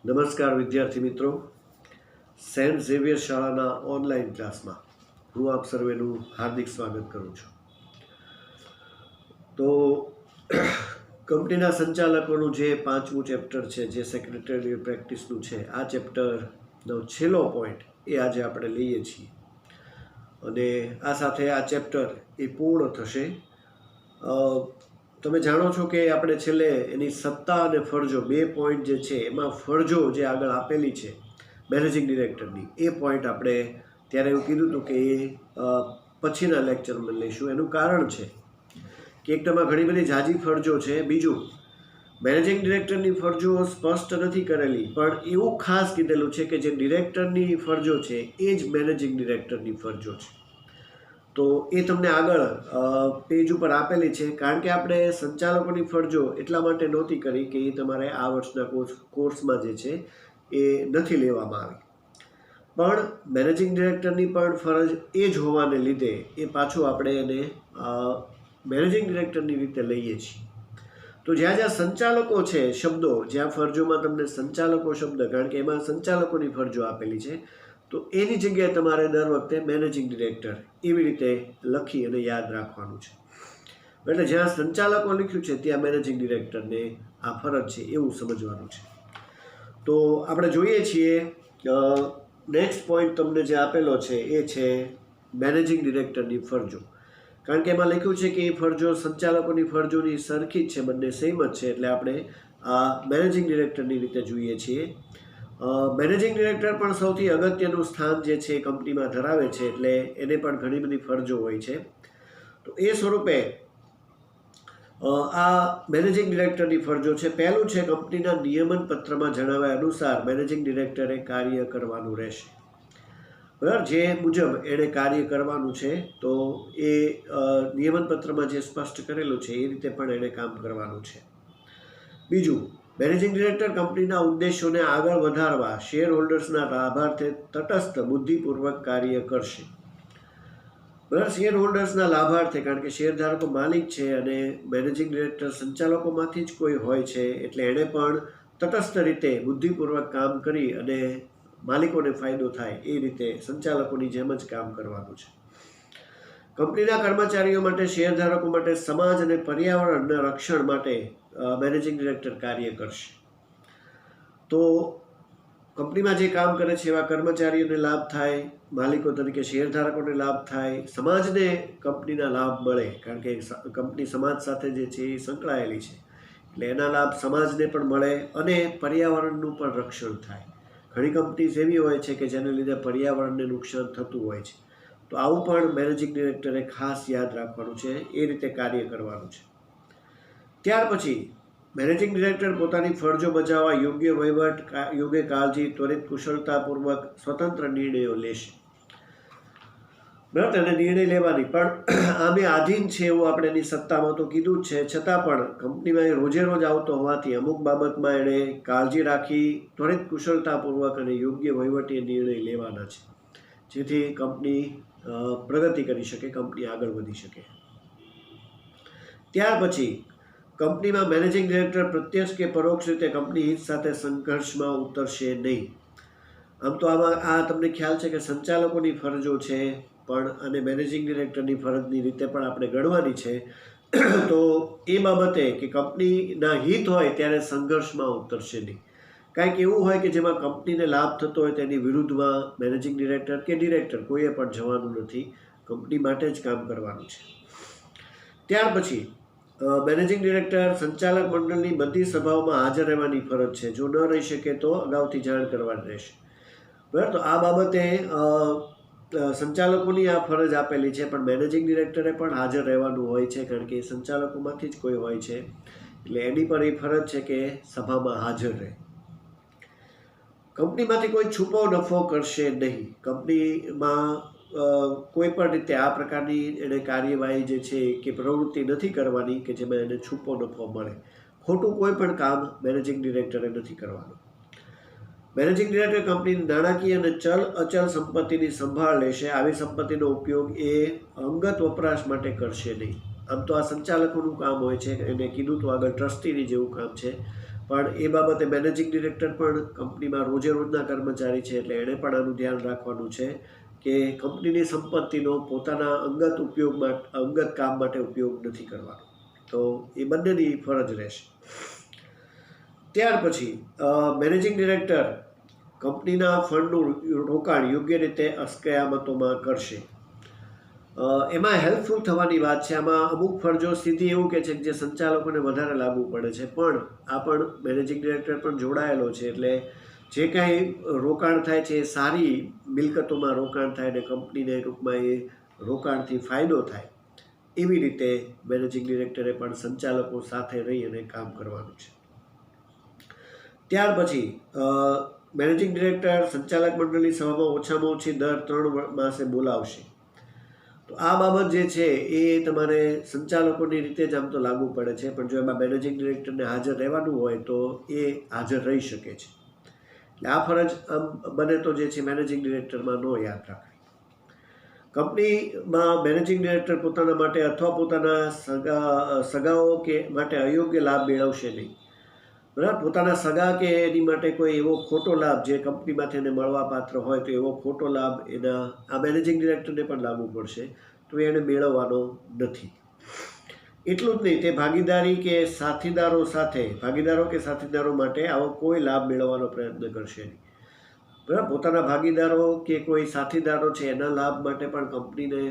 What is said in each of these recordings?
નમસ્કાર વિદ્યાર્થી મિત્રો, સેન્ટ ઝેવિયર શાળાના ઓનલાઈન ક્લાસમાં હું આપ સર્વેનું હાર્દિક સ્વાગત કરું છું. તો કંપનીના સંચાલકોનું જે 5મું ચેપ્ટર છે, જે સેક્રેટરી પ્રેક્ટિસનું છે, આ ચેપ્ટરનો છેલ્લો પોઈન્ટ એ આજે આપણે લઈએ છીએ અને આ સાથે આ ચેપ્ટર એ પૂર્ણ થશે. તમે જાણો છો કે આપણે છેલ્લે એની સત્તા અને ફરજો 2 પોઈન્ટ જે છે, એમાં ફરજો જે આગળ આપેલી છે મેનેજિંગ ડિરેક્ટરની, એ પોઈન્ટ આપણે ત્યારે એવું કીધું હતું કે એ પછીના લેક્ચરમાં લઈશું. એનું કારણ છે કે એકટામાં ઘણી બધી ઝાઝી ફરજો છે. બીજું, મેનેજિંગ ડિરેક્ટરની ફરજો સ્પષ્ટ નથી કરેલી, પણ એવું ખાસ કીધેલું છે કે જે ડિરેક્ટરની ફરજો છે એ જ મેનેજિંગ ડિરેક્ટરની ફરજો છે. તો એ તમને આગળ પેજ ઉપર આપેલી છે, કારણ કે આપણે સંચાલકોની ફરજો એટલા માટે નહોતી કરી કે એ તમારે આ વર્ષના કોર્સમાં જે છે એ નથી લેવામાં આવી. પણ મેનેજિંગ ડિરેક્ટરની પણ ફરજ એ જ હોવાને લીધે એ પાછું આપણે એને મેનેજિંગ ડિરેક્ટરની રીતે લઈએ છીએ. તો જ્યાં જ્યાં સંચાલકો છે શબ્દો, જ્યાં ફરજોમાં તમને સંચાલકો શબ્દ, કારણ કે એમાં સંચાલકોની ફરજો આપેલી છે, તો એની જગ્યાએ તમારે દર વખતે મેનેજિંગ ડિરેક્ટર એવી રીતે લખી અને યાદ રાખવાનું છે. એટલે જ્યાં સંચાલકો લખ્યું છે ત્યાં મેનેજિંગ ડિરેક્ટરને આ ફરજ છે એવું સમજવાનું છે. તો આપણે જોઈએ છીએ નેક્સ્ટ પોઈન્ટ તમને જે આપેલો છે એ છે મેનેજિંગ ડિરેક્ટરની ફરજો. કારણ કે એમાં લખ્યું છે કે એ ફરજો સંચાલકોની ફરજોની સરખી જ છે, બંને સેમ જ છે. એટલે આપણે આ મેનેજિંગ ડિરેક્ટરની રીતે જોઈએ છીએ. મેનેજિંગ ડિરેક્ટર પણ સૌથી અગત્યનું સ્થાન જે છે કંપનીમાં ધરાવે છે, એટલે એને પણ ઘણી બધી ફરજો હોય છે. તો એ સ્વરૂપે આ મેનેજિંગ ડિરેક્ટરની ફરજો છે. પહેલું છે, કંપનીના નિયમન પત્રમાં જણાવ્યા અનુસાર મેનેજિંગ ડિરેક્ટરે કાર્ય કરવાનું રહેશે. બરાબર, જે મુજબ એણે કાર્ય કરવાનું છે, તો એ નિયમન પત્રમાં જે સ્પષ્ટ કરેલું છે એ રીતે પણ એણે કામ કરવાનું છે. બીજું, મેનેજિંગ ડિરેક્ટર કંપનીના ઉદ્દેશોને આગળ વધારવા શેર હોલ્ડર્સના લાભાર્થે તટસ્થ બુદ્ધિપૂર્વક કાર્ય કરશે. બરાબર, શેર હોલ્ડર્સના લાભાર્થે, કારણ કે શેરધારકો માલિક છે અને મેનેજિંગ ડિરેક્ટર સંચાલકોમાંથી જ કોઈ હોય છે, એટલે એણે પણ તટસ્થ રીતે બુદ્ધિપૂર્વક કામ કરી અને માલિકોને ફાયદો થાય એ રીતે સંચાલકોની જેમ જ કામ કરવાનું છે. કંપનીના કર્મચારીઓ માટે, શેરધારકો માટે, સમાજ અને પર્યાવરણના રક્ષણ માટે મેનેજિંગ ડિરેક્ટર કાર્ય કરશે. તો કંપનીમાં જે કામ કરે છે એવા કર્મચારીઓને લાભ થાય, માલિકો તરીકે શેરધારકોને લાભ થાય, સમાજને કંપનીના લાભ મળે, કારણ કે કંપની સમાજ સાથે જે છે એ સંકળાયેલી છે, એટલે એના લાભ સમાજને પણ મળે અને પર્યાવરણનું પણ રક્ષણ થાય. ઘણી કંપનીઝ એવી હોય છે કે જેને લીધે પર્યાવરણને નુકસાન થતું હોય છે. તો આવું પણ મેનેજિંગ ડિરેક્ટરે ખાસ યાદ રાખવાનું છે, એ રીતે કાર્ય કરવાનું છે. ત્યાર પછી મેનેજિંગ ડિરેક્ટર પોતાની ફરજો બજાવવા યોગ્ય વહીવટ, યોગ્ય કાળજી, ત્વરિત કુશળતાપૂર્વક સ્વતંત્ર નિર્ણયો લેશે. બરાબર, અને નિર્ણય લેવાની પણ આમે આધીન છે એવું આપણે એની સત્તામાં તો કીધું જ છે. છતાં પણ કંપનીમાં એ રોજે રોજ આવતો હોવાથી અમુક બાબતમાં એણે કાળજી રાખી ત્વરિત કુશળતાપૂર્વક અને યોગ્ય વહીવટી નિર્ણય લેવાના છે, જેથી કંપની પ્રગતિ કરી શકે, કંપની આગળ વધી શકે. ત્યાર પછી કંપનીમાં મેનેજિંગ ડિરેક્ટર પ્રત્યક્ષ કે પરોક્ષ રીતે કંપની હિત સાથે સંઘર્ષમાં ઉતરશે નહીં. આમ તો આમાં આ તમને ખ્યાલ છે કે સંચાલકોની ફરજો છે, પણ અને મેનેજિંગ ડિરેક્ટરની ફરજની રીતે પણ આપણે ગણવાની છે. તો એ બાબતે કે કંપનીના હિત હોય ત્યારે સંઘર્ષમાં ઉતરશે નહીં. કાંઈક એવું હોય કે જેમાં કંપનીને લાભ થતો હોય તેની વિરુદ્ધમાં મેનેજિંગ ડિરેક્ટર કે ડિરેક્ટર કોઈએ પણ જવાનું નથી, કંપની માટે જ કામ કરવાનું છે. ત્યાર પછી મેનેજિંગ ડિરેક્ટર સંચાલક મંડળની બધી સભાઓમાં હાજર રહેવાની ફરજ છે. જો ન રહી શકે તો અગાઉથી જાણ કરવાની રહેશે. બરાબર, તો આ બાબતે સંચાલકોની આ ફરજ આપેલી છે, પણ મેનેજિંગ ડિરેક્ટરે પણ હાજર રહેવાનું હોય છે, કારણ કે સંચાલકોમાંથી જ કોઈ હોય છે, એટલે એની પણ એ ફરજ છે કે સભામાં હાજર રહે. કંપનીમાંથી કોઈ છુપો નફો કરશે નહીં. કંપનીમાં કોઈ પણ રીતે આ પ્રકારની એને કાર્યવાહી જે છે કે પ્રવૃત્તિ નથી કરવાની કે જેમાં એને છુપો નફો મળે. ખોટું કોઈ પણ કામ મેનેજિંગ ડિરેક્ટરે નથી કરવાનું. મેનેજિંગ ડિરેક્ટર કંપનીની નાણાકીય અને ચલ અચલ સંપત્તિની સંભાળ લેશે. આવી સંપત્તિનો ઉપયોગ એ અંગત વપરાશ માટે કરશે નહીં. આમ તો આ સંચાલકોનું કામ હોય છે, એને કીધું તો આગળ ટ્રસ્ટીની જેવું કામ છે, પણ એ બાબતે મેનેજિંગ ડિરેક્ટર પણ કંપનીમાં રોજે રોજના કર્મચારી છે, એટલે એણે પણ આનું ધ્યાન રાખવાનું છે કે કંપનીની સંપત્તિનો પોતાના અંગત કામ માટે ઉપયોગ નથી કરવાનો. તો એ બંનેની ફરજ રહેશે. ત્યાર પછી મેનેજિંગ ડિરેક્ટર કંપનીના ફંડનું રોકાણ યોગ્ય રીતે અસ્કયામતોમાં કરશે. એમાં હેલ્પફુલ થવાની વાત છે. આમાં અમુક ફરજો સીધી એવું કે છે કે જે સંચાલકોને વધારે લાગુ પડે છે, પણ આ પણ મેનેજિંગ ડિરેક્ટર પણ જોડાયેલો છે, એટલે જે કાંઈ રોકાણ થાય છે એ સારી મિલકતોમાં રોકાણ થાય અને કંપનીને ટૂંકમાં એ રોકાણથી ફાયદો થાય એવી રીતે મેનેજિંગ ડિરેક્ટરે પણ સંચાલકો સાથે રહી અને કામ કરવાનું છે. ત્યાર પછી મેનેજિંગ ડિરેક્ટર સંચાલક મંડળની સભામાં ઓછામાં ઓછી દર 3 માસે બોલાવશે. તો આ બાબત જે છે એ તમારે સંચાલકોની રીતે જ આમ તો લાગુ પડે છે, પણ જો એમાં મેનેજિંગ ડિરેક્ટરને હાજર રહેવાનું હોય તો એ હાજર રહી શકે છે. એટલે આ ફરજ આમ બને તો જે છે મેનેજિંગ ડિરેક્ટરમાં ન યાદ રાખવી. કંપનીમાં મેનેજિંગ ડિરેક્ટર પોતાના માટે અથવા પોતાના સગાઓ કે માટે અયોગ્ય લાભ મેળવશે નહીં. બરાબર, પોતાના સગા કે એની માટે કોઈ એવો ખોટો લાભ જે કંપનીમાંથી એને મળવા પાત્ર હોય તો એવો ખોટો લાભ એના આ મેનેજિંગ ડિરેક્ટરને પણ લાગુ પડશે, તો એને મેળવવાનો નથી. એટલું જ નહીં, તે ભાગીદારો કે સાથીદારો માટે આવો કોઈ લાભ મેળવવાનો પ્રયત્ન કરશે નહીં. બરાબર, પોતાના ભાગીદારો કે કોઈ સાથીદારો છે એના લાભ માટે પણ કંપનીને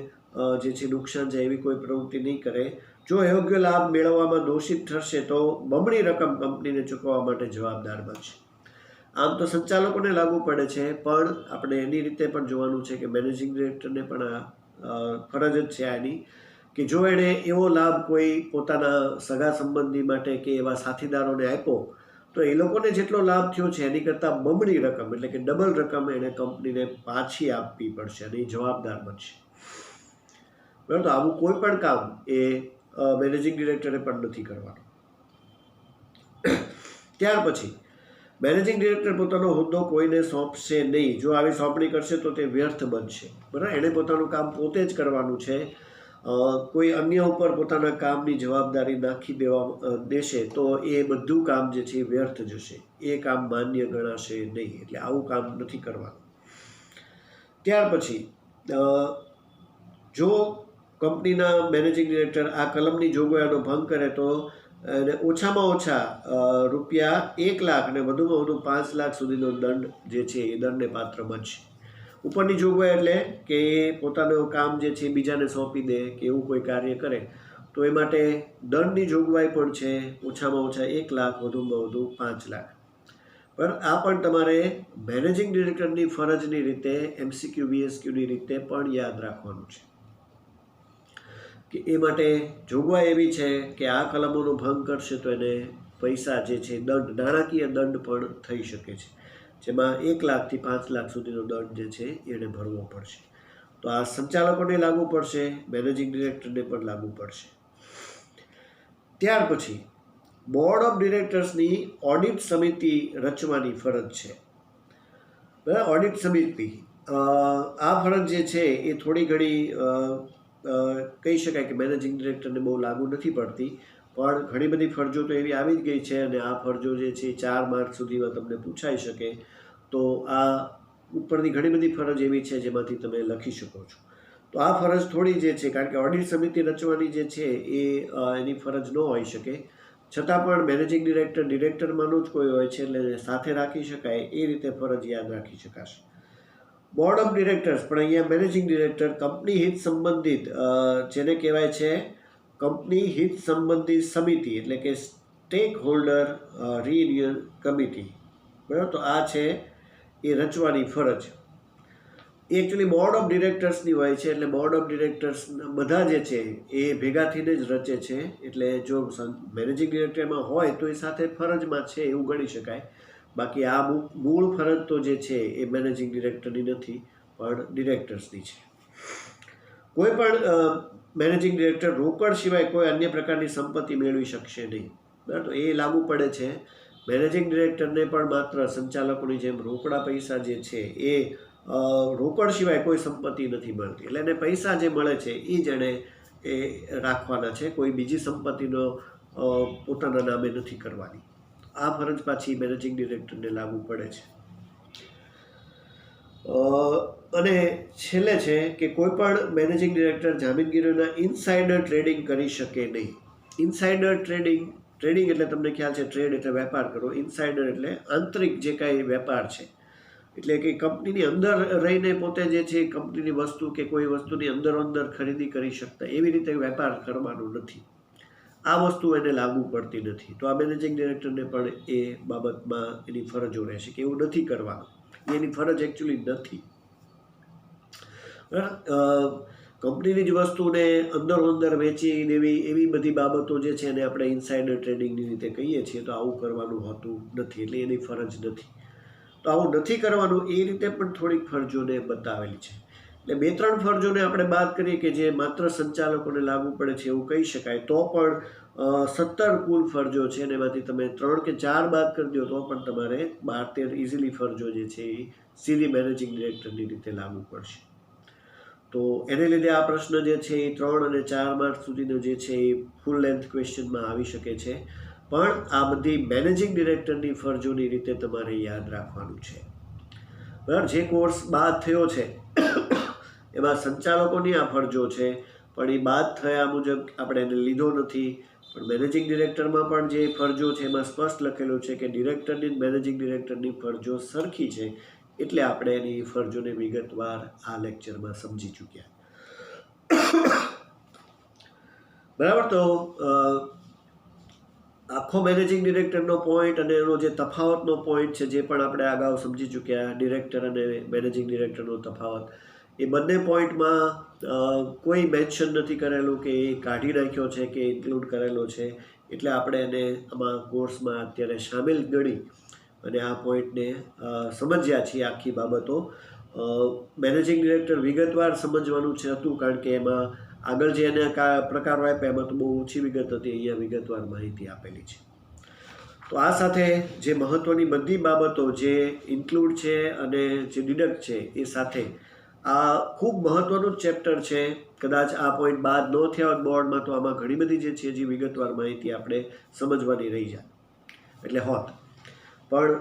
જે છે નુકસાન જાય એવી કોઈ પ્રવૃત્તિ નહીં કરે. જો યોગ્ય લાભ મેળવવામાં દોષિત ઠરશે તો બમણી રકમ કંપનીને ચૂકવવા માટે જવાબદાર બનશે. આમ તો સંચાલકોને લાગુ પડે છે, પણ આપણે એની રીતે પણ જોવાનું છે કે મેનેજિંગ ડિરેક્ટરને પણ આ ફરજ જ છે આની, કે જો એણે એવો લાભ કોઈ પોતાના સગા સંબંધી માટે કે એવા સાથીદારોને આપ્યો તો એ લોકોને જેટલો લાભ થયો છે એની કરતાં બમણી રકમ એટલે કે ડબલ રકમ એણે કંપનીને પાછી આપવી પડશે અને એ જવાબદાર બનશે. બરાબર, તો આવું કોઈ પણ કામ એ મેનેજિંગ ડિરેક્ટરે પણ નથી કરવાનું. ત્યાર પછી મેનેજિંગ ડિરેક્ટર પોતાનો હોદ્દો કોઈને સોંપશે નહીં. જો આવી સોંપણી કરશે તો તે વ્યર્થ બનશે. બરાબર, એણે પોતાનું કામ પોતે જ કરવાનું છે. કોઈ અન્ય ઉપર પોતાના કામની જવાબદારી નાખી દેશે તો એ બધું કામ જે છે એ વ્યર્થ જશે, એ કામ માન્ય ગણાશે નહીં. એટલે આવું કામ નથી કરવાનું. ત્યાર પછી જો કંપનીના મેનેજિંગ ડિરેક્ટર આ કલમની જોગવાઈનો ભંગ કરે તો ઓછામાં ઓછા ₹1 લાખ અને વધુમાં વધુ 5 લાખ સુધીનો દંડ જે છે એ દંડને પાત્ર બનશે. ઉપરની જોગવાઈ એટલે કે પોતાનું કામ જે છે બીજાને સોંપી દે કે એવું કોઈ કાર્ય કરે તો એ માટે દંડની જોગવાઈ પણ છે, ઓછામાં ઓછા 1 લાખ, વધુમાં વધુ 5 લાખ. પણ આ પણ તમારે મેનેજિંગ ડિરેક્ટરની ફરજની રીતે MCQ BSQની રીતે પણ યાદ રાખવાનું છે કે એ માટે જોગવાઈ એવી છે કે આ કલમોનો ભંગ કરશે તો એને પૈસા જે છે દંડ, નાણાકીય દંડ પણ થઈ શકે છે, જેમાં 1 લાખથી 5 લાખ સુધીનો દંડ જે છે એને ભરવો પડશે. તો આ સંચાલકોને લાગુ પડશે, મેનેજિંગ ડિરેક્ટરને પણ લાગુ પડશે. ત્યાર પછી બોર્ડ ઓફ ડિરેક્ટર્સની ઓડિટ સમિતિ રચવાની ફરજ છે. બરાબર, ઓડિટ સમિતિ આ ફરજ જે છે એ થોડી ઘણી કહી શકાય કે મેનેજિંગ ડિરેક્ટરને બહુ લાગુ નથી પડતી, પણ ઘણી બધી ફરજો તો એવી આવી જ ગઈ છે અને આ ફરજો જે છે 4 માર્ક સુધીમાં તમને પૂછાઈ શકે. તો આ ઉપરની ઘણી બધી ફરજ એવી છે જેમાંથી તમે લખી શકો છો. તો આ ફરજ થોડી જે છે, કારણ કે ઓડિટ સમિતિ રચવાની જે છે એ એની ફરજ ન હોઈ શકે, છતાં પણ મેનેજિંગ ડિરેક્ટરમાંનું જ કોઈ હોય છે એટલે સાથે રાખી શકાય એ રીતે ફરજ યાદ રાખી શકાશે. બોર્ડ ઓફ ડિરેક્ટર્સ પણ અહીંયા મેનેજિંગ ડિરેક્ટર કંપની હિત સંબંધિત જેને કહેવાય છે કંપની હિત સંબંધિત સમિતિ એટલે કે સ્ટેક હોલ્ડર રીયુનિયન કમિટી, બરાબર, તો આ છે એ રચવાની ફરજ. એકચ્યુઅલી બોર્ડ ઓફ ડિરેક્ટર્સની હોય છે, એટલે બોર્ડ ઓફ ડિરેક્ટર્સ બધા જે છે એ ભેગા થઈને જ રચે છે. એટલે જો મેનેજિંગ ડિરેક્ટરમાં હોય તો એ સાથે ફરજમાં છે એવું ગણી શકાય. બાકી આ મૂળ ફરજ તો જે છે એ મેનેજિંગ ડિરેક્ટરની નથી, પણ ડિરેક્ટર્સની છે. કોઈ પણ મેનેજિંગ ડિરેક્ટર રોકડ સિવાય કોઈ અન્ય પ્રકારની સંપત્તિ મેળવી શકશે નહીં. બરાબર, તો એ લાગુ પડે છે. મેનેજિંગ ડિરેક્ટરને પણ માત્ર સંચાલકોની જેમ રોકડા પૈસા જે છે એ રોકડ સિવાય કોઈ સંપત્તિ નથી મળતી. એટલે એને પૈસા જે મળે છે એ જ એણે રાખવાના છે, કોઈ બીજી સંપત્તિનો પોતાના નામે નથી કરવાની. આ ફરજ પાછી મેનેજિંગ ડિરેક્ટરને લાગુ પડે છે. અને છેલ્લે છે કે કોઈ પણ મેનેજિંગ ડિરેક્ટર જામીનગીરીઓના ઇનસાઇડર ટ્રેડિંગ કરી શકે નહીં. ઇનસાઇડર ટ્રેડિંગ એટલે તમને ખ્યાલ છે, ટ્રેડ એટલે વેપાર કરો, ઇનસાઇડર એટલે આંતરિક જે કાંઈ વેપાર છે, એટલે કે કંપનીની અંદર રહીને પોતે જે છે કંપનીની વસ્તુ કે કોઈ વસ્તુની અંદર ખરીદી કરી શકતા એવી રીતે વેપાર કરવાનું નથી. આ વસ્તુ એને લાગુ પડતી નથી. તો આ મેનેજિંગ ડિરેક્ટરને પણ એ બાબતમાં એની ફરજો રહેશે કે એવું નથી કરવાનું. એની ફરજ એકચ્યુઅલી નથી. કંપનીની જ વસ્તુને અંદર વેચી દેવી એવી બધી બાબતો જે છે એને આપણે ઇનસાઇડર ટ્રેડિંગની રીતે કહીએ છીએ. તો આવું કરવાનું હોતું નથી, એટલે એની ફરજ નથી. તો આવું નથી કરવાનું એ રીતે પણ થોડીક ફરજોને બતાવેલી છે. એટલે 2-3 ફરજોને આપણે બાદ કરીએ કે જે માત્ર સંચાલકોને લાગુ પડે છે એવું કહી શકાય, તો પણ 17 કુલ ફરજો છે અને એમાંથી તમે 3 કે 4 બાદ કરી દો તો પણ તમારે 12-13 ઇઝીલી ફરજો જે છે એ સીધી મેનેજિંગ ડિરેક્ટરની રીતે લાગુ પડશે. તો એને લીધે આ પ્રશ્ન જે છે એ 3 અને 4 માર્ક સુધીનો જે છે એ ફૂલ લેન્થ ક્વેશ્ચનમાં આવી શકે છે. પણ આ બધી મેનેજિંગ ડિરેક્ટરની ફરજોની રીતે તમારે યાદ રાખવાનું છે. બરાબર, જે કોર્સ બાદ થયો છે એમાં સંચાલકોની આ ફરજો છે, પણ એ બાદ થયા મુજબ આપણે એને લીધો નથી. પણ મેનેજિંગ ડિરેક્ટરમાં પણ જે ફરજો છે એમાં સ્પષ્ટ લખેલું છે કે ડિરેક્ટરની મેનેજિંગ ડિરેક્ટરની ફરજો સરખી છે, એટલે આપણે એની ફરજોને વિગતવાર આ લેક્ચરમાં સમજી ચૂક્યા. બરાબર, તો આખો મેનેજિંગ ડિરેક્ટરનો પોઈન્ટ અને એનો જે તફાવતનો પોઈન્ટ છે જે પણ આપણે અગાઉ સમજી ચૂક્યા, ડિરેક્ટર અને મેનેજિંગ ડિરેક્ટરનો તફાવત, એ બંને પોઈન્ટમાં કોઈ મેન્શન નથી કરેલું કે એ કાઢી નાખ્યો છે કે ઇન્ક્લુડ કરેલો છે. એટલે આપણે એને આમાં કોર્સમાં અત્યારે સામેલ ગણી અને આ પોઈન્ટને સમજ્યા છીએ. આખી બાબતો મેનેજિંગ ડિરેક્ટર વિગતવાર સમજવાનું છે હતું, કારણ કે એમાં આગળ જે એને પ્રકારો આપ્યા એમાં તો બહુ ઓછી વિગત હતી, અહીંયા વિગતવાર માહિતી આપેલી છે. તો આ સાથે જે મહત્ત્વની બધી બાબતો જે ઇન્ક્લુડ છે અને જે ડિડક્ટ છે એ સાથે આ ખૂબ મહત્ત્વનું ચેપ્ટર છે. કદાચ આ પોઈન્ટ બાદ ન થયા હોત બોર્ડમાં તો આમાં ઘણી બધી જે છે જે વિગતવાર માહિતી આપણે સમજવાની રહી જાય એટલે હોત. પણ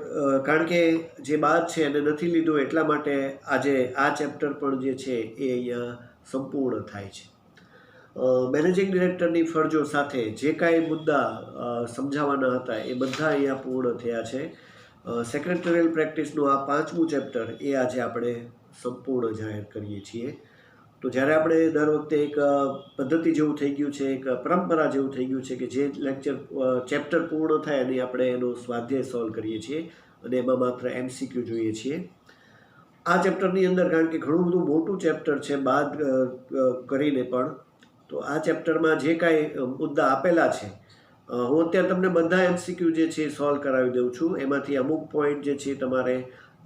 કારણ કે જે બાદ છે એને નથી લીધું એટલા માટે આજે આ ચેપ્ટર પણ જે છે એ અહીંયા સંપૂર્ણ થાય છે. મેનેજિંગ ડિરેક્ટરની ફરજો સાથે જે કાંઈ મુદ્દા સમજાવવાના હતા એ બધા અહીંયા પૂર્ણ થયા છે. સેક્રેટરીયલ પ્રેક્ટિસનું આ 5મું ચેપ્ટર એ આજે આપણે સંપૂર્ણ જાહેર કરીએ છીએ. તો જ્યારે આપણે દર વખતે એક પદ્ધતિ જેવું થઈ ગયું છે, એક પરંપરા જેવું થઈ ગયું છે કે જે ચેપ્ટર પૂર્ણ થાય અને આપણે એનો સ્વાધ્યાય સોલ્વ કરીએ છીએ અને એમાં માત્ર MCQ જોઈએ છીએ. આ ચેપ્ટરની અંદર કારણ કે ઘણું બધું મોટું ચેપ્ટર છે બાદ કરીને પણ, તો આ ચેપ્ટરમાં જે કાંઈ મુદ્દા આપેલા છે હું અત્યારે તમને બધા MCQ જે છે સોલ્વ કરાવી દઉં છું. એમાંથી અમુક પોઈન્ટ જે છે તમારે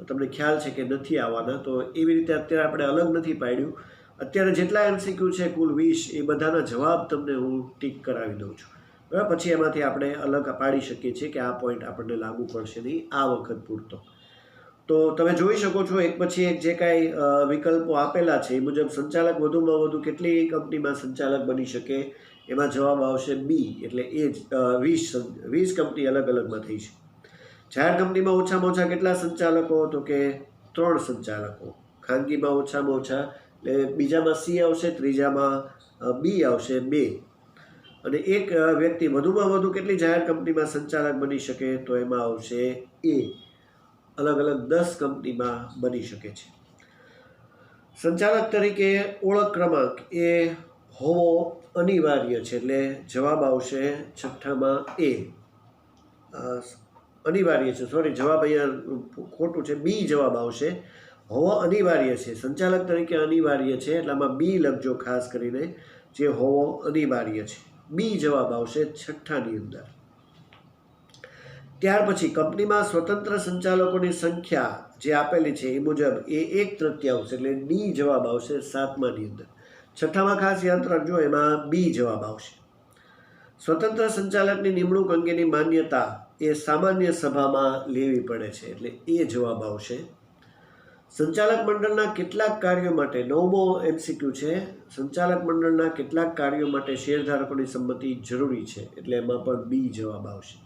તમને ખ્યાલ છે કે નથી આવવાના, તો એવી રીતે અત્યારે આપણે અલગ નથી પાડ્યું. અત્યારે જેટલા MCQ છે કુલ 20, એ બધાના જવાબ તમને હું ટીક કરાવી દઉં છું. બરાબર, પછી એમાંથી આપણે અલગ પાડી શકીએ છીએ કે આ પોઈન્ટ આપણને લાગુ પડશે નહીં આ વખત પૂરતો. તો તમે જોઈ શકો છો એક પછી એક જે કાંઈ વિકલ્પો આપેલા છે એ મુજબ સંચાલક વધુમાં વધુ કેટલી કંપનીમાં સંચાલક બની શકે, એમાં જવાબ આવશે બી, એટલે એ જ 20 કંપની અલગ અલગમાં થઈ છે. જાહેર કંપનીમાં ઓછામાં ઓછા કેટલા સંચાલકો, તો કે 3 સંચાલકો. ખાનગીમાં ઓછામાં ઓછા, એટલે બીજામાં સી આવશે, ત્રીજામાં બી આવશે 2. અને એક વ્યક્તિ વધુમાં વધુ કેટલી જાહેર કંપનીમાં સંચાલક બની શકે, તો એમાં આવશે એ, અલગ અલગ 10 કંપનીમાં બની શકે છે. સંચાલક તરીકે ઓળખ ક્રમાંક એ હોવો અનિવાર્ય છે, એટલે જવાબ આવશે 6માં એ. અનિવાર્ય છે, સોરી, જવાબ અહીંયા ખોટું છે, બી જવાબ આવશે. હોવો અનિવાર્ય છે, સંચાલક તરીકે અનિવાર્ય છે, એટલામાં બી લખજો ખાસ કરીને, જે હોવો અનિવાર્ય છે. બી જવાબ આવશે 6ની અંદર. ત્યાર પછી કંપનીમાં સ્વતંત્ર સંચાલકોની સંખ્યા જે આપેલી છે એ મુજબ એ 1/3, એટલે ડી જવાબ આવશે 7માની અંદર. 6માં ખાસ યાદ રાખજો, એમાં બી જવાબ આવશે. સ્વતંત્ર સંચાલકની નિમણૂક અંગેની માન્યતા એ સામાન્ય સભામાં લેવી પડે છે, એટલે એ જવાબ આવશે. સંચાલક મંડળના કેટલાક કાર્યો માટે 9મો MCQ છે, સંચાલક મંડળના કેટલાક કાર્યો માટે શેરધારકોની સંમતિ જરૂરી છે, એટલે એમાં પણ બી જવાબ આવશે.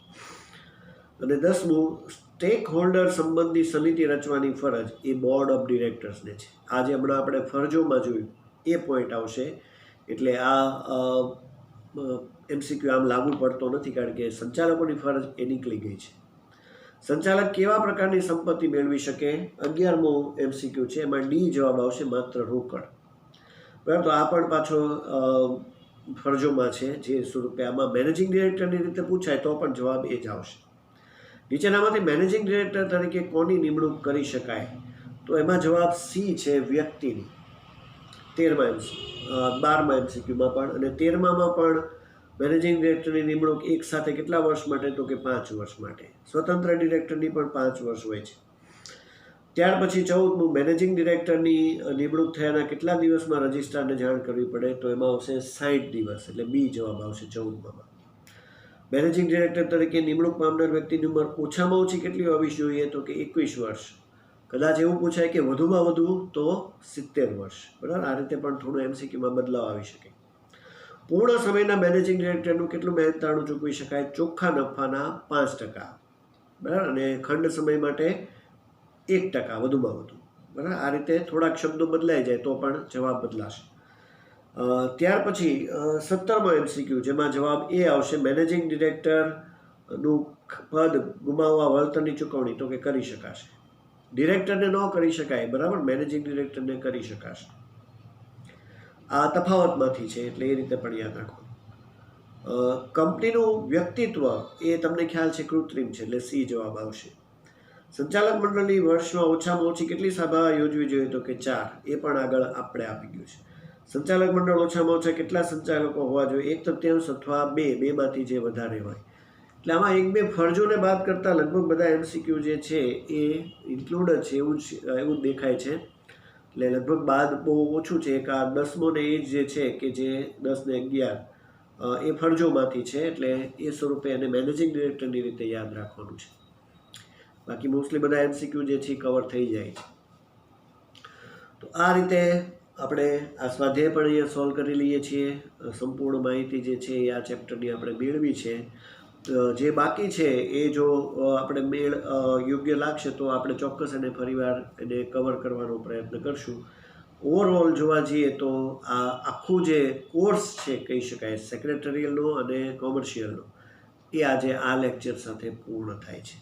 અને 10મું, સ્ટેક હોલ્ડર સંબંધી સમિતિ રચવાની ફરજ એ બોર્ડ ઓફ ડિરેક્ટર્સને છે. આજે હમણાં આપણે ફરજોમાં જોયું એ પોઈન્ટ આવશે, એટલે આ MCQ આમ લાગુ પડતો નથી, કારણ કે સંચાલકોની ફરજ એ નીકળી ગઈ છે. સંચાલક કેવા પ્રકારની સંપત્તિ મેળવી શકે? 11મો MCQ છે, એમાં ડી જવાબ આવશે, માત્ર રોકડ. બરાબર, તો આ પણ પાછો ફરજોમાં છે, જે સ્વરૂપે આમાં મેનેજિંગ ડિરેક્ટરની રીતે પૂછાય તો પણ જવાબ એ જ આવશે. નીચેનામાંથી મેનેજિંગ ડિરેક્ટર તરીકે કોની નિમણૂક કરી શકાય? તો એમાં જવાબ સી છે, વ્યક્તિની. 12મા MCQમાં પણ અને 13મામાં પણ મેનેજિંગ ડિરેક્ટરની નિમણૂક એક સાથે કેટલા વર્ષ માટે? તો કે 5 વર્ષ માટે. સ્વતંત્ર ડિરેક્ટરની પણ 5 વર્ષ હોય છે. ત્યાર પછી 14મું, મેનેજિંગ ડિરેક્ટરની નિમણૂક થયાના કેટલા દિવસમાં રજિસ્ટ્રારને જાણ કરવી પડે? તો એમાં આવશે 60 દિવસ, એટલે બી જવાબ આવશે 14માં. મેનેજિંગ ડિરેક્ટર તરીકે નિમણૂક પામનાર વ્યક્તિની ઉંમર ઓછામાં ઓછી કેટલી હોવી જોઈએ? તો કે 21 વર્ષ. કદાચ એવું પૂછાય કે વધુમાં વધુ તો 70 વર્ષ. બરાબર, આ રીતે પણ થોડું MCQમાં બદલાવ આવી શકે. પૂર્ણ સમયના મેનેજિંગ ડિરેક્ટરનું કેટલું મહેનતાણું ચૂકવી શકાય? ચોખ્ખા નફાના 5%. બરાબર, અને ખંડ સમય માટે 1% વધુમાં વધુ. બરાબર, આ રીતે થોડાક શબ્દો બદલાઈ જાય તો પણ જવાબ બદલાશે. ત્યાર પછી 17મો MCQ, જેમાં જવાબ એ આવશે, મેનેજિંગ ડિરેક્ટરનું પદ ગુમાવવા વળતરની ચૂકવણી તો કે કરી શકાશે. ડિરેક્ટરને ન કરી શકાય, બરાબર, મેનેજિંગ ડિરેક્ટરને કરી શકાશે. આ તફાવતમાંથી છે, એટલે એ રીતે પણ યાદ રાખો. કંપનીનું વ્યક્તિત્વ એ તમને ખ્યાલ છે કૃત્રિમ છે, એટલે સી જવાબ આવશે. સંચાલક મંડળની વર્ષમાં ઓછામાં ઓછી કેટલી સભા યોજવી જોઈએ? તો કે 4. એ પણ આગળ આપણે આપી ગયું છે. સંચાલક મંડળ ઓછામાં ઓછા કેટલા સંચાલકો હોવા જોઈએ? 1/3 અથવા 2, માંથી જે વધારે હોય. એટલે આમાં 1-2 ફરજોને બાદ કરતાં લગભગ બધા MCQ જે છે એ ઇન્ક્લુડ જ છે, એવું દેખાય છે. એટલે લગભગ બાદ બહુ ઓછું છે. એક આ 10મો ને એ જે છે કે જે 10 ને 11 એ ફરજોમાંથી છે, એટલે એ સ્વરૂપે એને મેનેજિંગ ડિરેક્ટરની રીતે યાદ રાખવાનું છે. બાકી મોસ્ટલી બધા MCQ જે છે કવર થઈ જાય છે. તો આ રીતે આપણે આ સ્વાધ્યાય પણ અહીંયા સોલ્વ કરી લઈએ છીએ. સંપૂર્ણ માહિતી જે છે એ આ ચેપ્ટરની આપણે મેળવી છે. જે બાકી છે એ જો આપણે યોગ્ય લાગશે તો આપણે ચોક્કસ એને ફરીવાર એને કવર કરવાનો પ્રયત્ન કરશું. ઓવરઓલ જોવા જઈએ તો આ આખું જે કોર્સ છે કહી શકાય સેક્રેટરીયલનો અને કોમર્શિયલનો, એ આજે આ લેક્ચર સાથે પૂર્ણ થાય છે.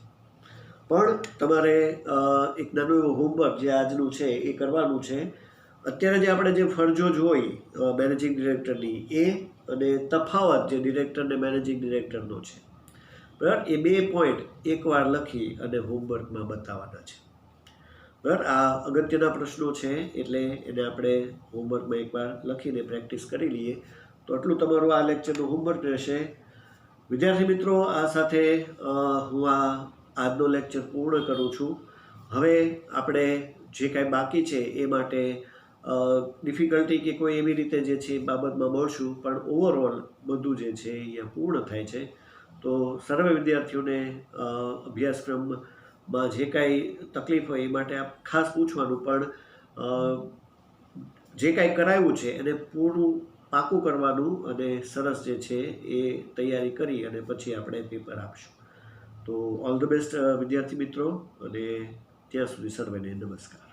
પણ તમારે એક નાનું એવું હોમવર્ક જે આજનું છે એ કરવાનું છે. અત્યારે જે આપણે જે ફરજો જોઈ મેનેજિંગ ડિરેક્ટરની, એ અને તફાવત જે ડિરેક્ટર ને મેનેજિંગ ડિરેક્ટરનો છે, બરાબર, એ 2 પોઈન્ટ એકવાર લખી અને હોમવર્કમાં બતાવવાના છે. બરાબર, આ અગત્યના પ્રશ્નો છે, એટલે એને આપણે હોમવર્કમાં એકવાર લખીને પ્રેક્ટિસ કરી લઈએ તો આટલું તમારું આ લેક્ચરનું હોમવર્ક રહેશે. વિદ્યાર્થી મિત્રો, આ સાથે હું આજનો લેક્ચર પૂર્ણ કરું છું. હવે આપણે જે કાંઈ બાકી છે એ માટે ડિફિકલ્ટી કે કોઈ એવી રીતે જે છે એ બાબતમાં મળશું, પણ ઓવરઓલ બધું જે છે એ અહીંયા પૂર્ણ થાય છે. તો સર્વે વિદ્યાર્થીઓને અભ્યાસક્રમમાં જે કાંઈ તકલીફ હોય એ માટે આપ ખાસ પૂછવાનું, પણ જે કાંઈ કરાયું છે એને પૂરું પાકું કરવાનું અને સરસ જે છે એ તૈયારી કરી અને પછી આપણે પેપર આપશું. તો ઓલ ધ બેસ્ટ વિદ્યાર્થી મિત્રો, અને ત્યાં સુધી સર્વેને નમસ્કાર.